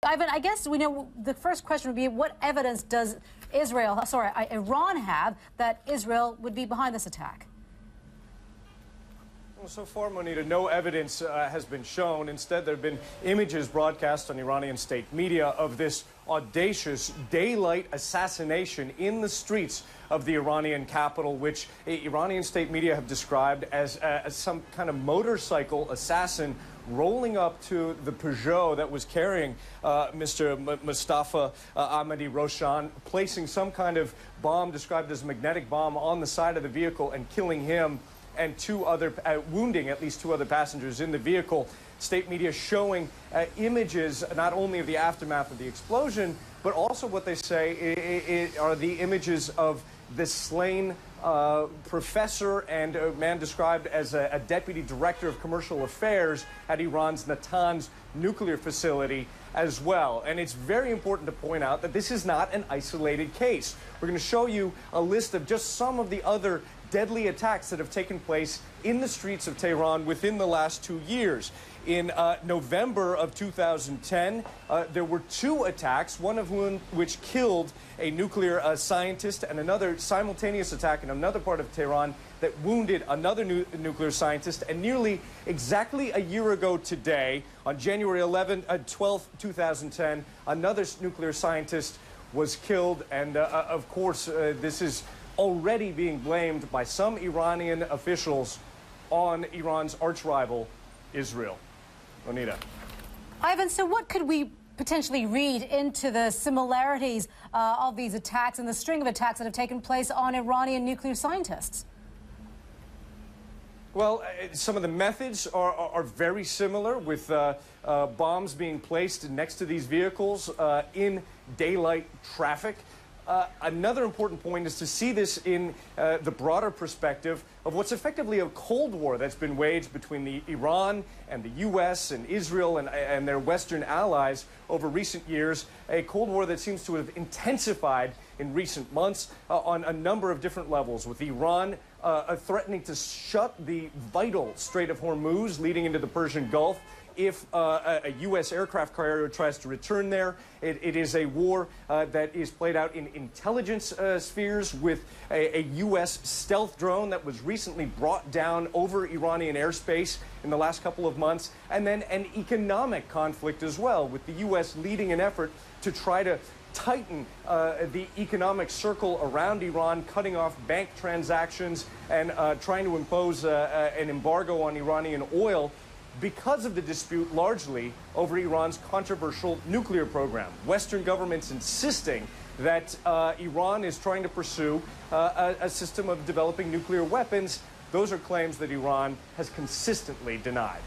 Ivan, I guess we know the first question would be, what evidence does Iran have that Israel would be behind this attack? Well, so far, Monita, no evidence has been shown. Instead, there have been images broadcast on Iranian state media of this audacious daylight assassination in the streets of the Iranian capital, which Iranian state media have described as some kind of motorcycle assassin rolling up to the Peugeot that was carrying Mr. Mustafa Ahmadi Roshan, placing some kind of bomb described as a magnetic bomb on the side of the vehicle and killing him and wounding at least two other passengers in the vehicle. State media showing images not only of the aftermath of the explosion, but also what they say are the images of the slain professor and a man described as a deputy director of commercial affairs at Iran's Natanz nuclear facility as well. And it's very important to point out that this is not an isolated case. We're going to show you a list of just some of the other deadly attacks that have taken place in the streets of Tehran within the last 2 years. In November of 2010, there were two attacks, one of which killed a nuclear scientist, and another simultaneous attack in another part of Tehran that wounded another nuclear scientist. And nearly exactly a year ago today, on January 12th, 2010, another nuclear scientist was killed. And of course, this is already being blamed by some Iranian officials on Iran's arch-rival, Israel. Monita. Ivan, so what could we potentially read into the similarities of these attacks and the string of attacks that have taken place on Iranian nuclear scientists? Well, some of the methods are very similar, with bombs being placed next to these vehicles in daylight traffic. Another important point is to see this in the broader perspective of what's effectively a Cold War that's been waged between Iran and the U.S. and Israel and their Western allies over recent years, a Cold War that seems to have intensified in recent months on a number of different levels, with Iran threatening to shut the vital Strait of Hormuz leading into the Persian Gulf if a U.S. aircraft carrier tries to return there. It is a war that is played out in intelligence spheres, with a U.S. stealth drone that was recently brought down over Iranian airspace in the last couple of months, and then an economic conflict as well, with the U.S. leading an effort to try to tighten the economic circle around Iran, cutting off bank transactions and trying to impose an embargo on Iranian oil, because of the dispute largely over Iran's controversial nuclear program. Western governments insisting that Iran is trying to pursue a system of developing nuclear weapons. Those are claims that Iran has consistently denied.